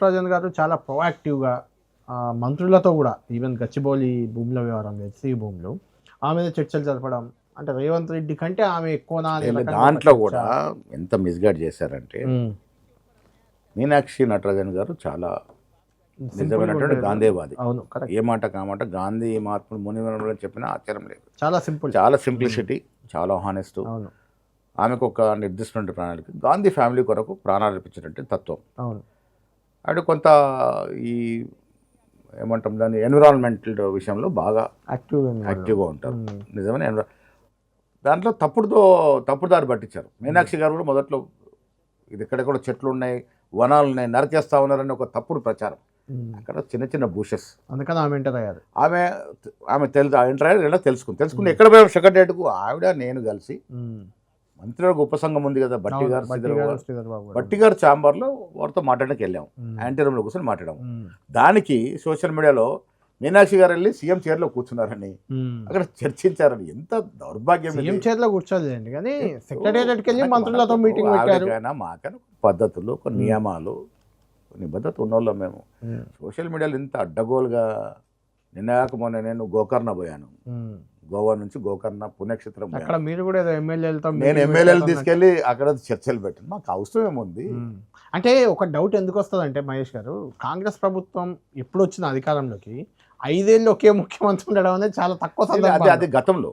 నటరాజన్ గారు చాలా ప్రొయాక్టివ్గా మంత్రులతో కూడా ఈవెన్ గచ్చిబౌలి భూముల వ్యవహారం ఎస్సీ భూములు ఆమె మీద చర్చలు జరపడం, అంటే రేవంత్ రెడ్డి కంటే ఆమె ఎక్కువనా అనే రకంగా దాంట్లో ఒక కూడా ఎంత మిస్గైడ్ చేశారంటే మీనాక్షి నటరాజన్ గారు చాలా నిజమైనటువంటి గాంధీవాది. అవును, కరెక్ట్. ఏ మాట కామాట గాంధీ మహాత్ముడు మునివరంలో చెప్పినా ఆశ్చర్యం లేదు. చాలా సింపుల్, చాలా సింప్లిసిటీ, చాలా హానెస్ట్. అవును, ఆమెకు ఒక నిర్దిష్టమైన ప్రణాళిక, గాంధీ ఫ్యామిలీ కొరకు ప్రాణాలు అర్పించినట్టు తత్వం. అవును, అటు కొంత ఈ ఏమంటాం దాన్ని ఎన్విరాన్మెంటల్ విషయంలో బాగా యాక్టివ్గా ఉంటారు. నిజమైన దాంట్లో తప్పుడు దారి పట్టించారు. మీనాక్షి గారు కూడా మొదట్లో ఇది ఎక్కడెక్కడ చెట్లు ఉన్నాయి, వనాలు ఉన్నాయి, నరికేస్తా ఉన్నారని ఒక తప్పుడు ప్రచారం. అక్కడ చిన్న చిన్న బూషెస్. అందుకని ఆమె ఎంటర్ అయ్యారు. ఆమె ఎంటర్ అయ్యారు. ఇలా తెలుసుకుని ఎక్కడ పోయాం సెక్రటరియట్కు ఆవిడ నేను కలిసి మంత్రులకు ఉపసంఘం ఉంది కదా బట్టి గారు ఛాంబర్లో వారితో మాట్లాడడానికి వెళ్ళాం. యాంటీ రూమ్లో కూర్చొని మాట్లాడాం. దానికి సోషల్ మీడియాలో మీనాక్షి గారు వెళ్ళి సీఎం చైర్లో కూర్చున్నారని అక్కడ చర్చించారని. ఎంత దౌర్భాగ్యం! సీఎం చైర్లో కూర్చోలేండి కానీ సెక్రటేరియట్కి వెళ్ళి మంత్రులతో మీటింగ్ పెట్టారు. మాకైనా పద్ధతులు, కొన్ని నియమాలు, నిబద్ధత ఉన్నోళ్ళం మేము. సోషల్ మీడియాలో ఇంత అడ్డగోలుగా మొన్న నేను గోకర్ణ పోయాను. గోవా నుంచి గోకర్ణ పుణ్యక్షేత్రం. అక్కడ మీరు కూడా ఏదో ఎమ్మెల్యేలతో, నేను ఎమ్మెల్యేలు తీసుకెళ్ళి అక్కడ చర్చలు పెట్టాను. మాకు అవసరం ఏముంది అంటే ఒక డౌట్ ఎందుకు వస్తుంది అంటే మహేష్ గారు, కాంగ్రెస్ ప్రభుత్వం ఎప్పుడు వచ్చిన అధికారంలోకి 5 ఏళ్ళు ఒకే ముఖ్యమంత్రి ఉండడం అనేది చాలా తక్కువ సందర్భం. అది గతంలో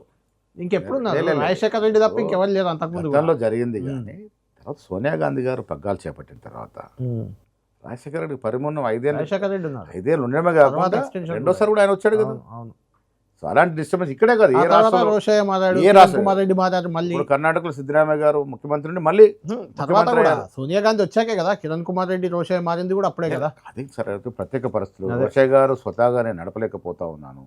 ఇంకెప్పుడు రాజశేఖర రెడ్డి తప్ప ఇంకెవరు లేరు అంతకుముందు. గతంలో జరిగింది. కానీ తర్వాత సోనియా గాంధీ గారు పగ్గాలు చేపట్టిన తర్వాత రాజశేఖర రెడ్డి పరిమాణం 5 ఏళ్ళు, రాజశేఖర రెడ్డి ఉన్నారు. 5 ఏళ్ళు ఉండడమే కాకుండా రెండోసారి కూడా ఆయన వచ్చాడు కదా. అవును. సో అలాంటి డిస్టర్బెన్స్ ఇక్కడే కాదు, ఏ రాష్ట్రంలో కుమార్ రెడ్డి మాట్లాడు. మళ్ళీ కర్ణాటకలో సిద్ధరామయ్య గారు ముఖ్యమంత్రి మళ్ళీ సోనియా గాంధీ వచ్చాకే కదా కిరణ్ కుమార్ రెడ్డి రోషయ్య మారింది కూడా అప్పుడే కదా. అది సరే, ప్రత్యేక పరిస్థితులు. రోషయ్య గారు స్వతహాగా నేను నడపలేకపోతా ఉన్నాను,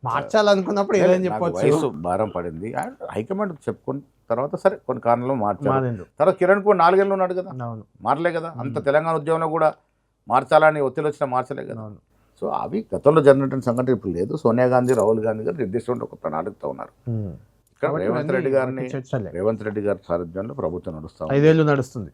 మార్చాలనుకున్నప్పుడు ఏదైనా చెప్పవచ్చు. వయసు భారం పడింది, హైకమాండ్ చెప్పుకున్న తర్వాత సరే కొన్ని కారణాలు మార్చారు. తర్వాత కిరణ్ కుమార్ 4 ఏళ్ళు ఉన్నాడు కదా, మారలే కదా. అంత తెలంగాణ ఉద్యమంలో కూడా మార్చాలని ఒత్తిడి వచ్చినా మార్చలే కదా. సో అవి గతంలో జరిగినటువంటి సంఘటన ఇప్పుడు లేదు. సోనియా గాంధీ, రాహుల్ గాంధీ గారు నిర్దిష్టమైన ఒక ప్రణాళికతో ఉన్నారు. ఇక్కడ రేవంత్ రెడ్డి గారి సారథ్యంలో ప్రభుత్వం నడుస్తుంది. 5 ఏళ్ళు నడుస్తుంది.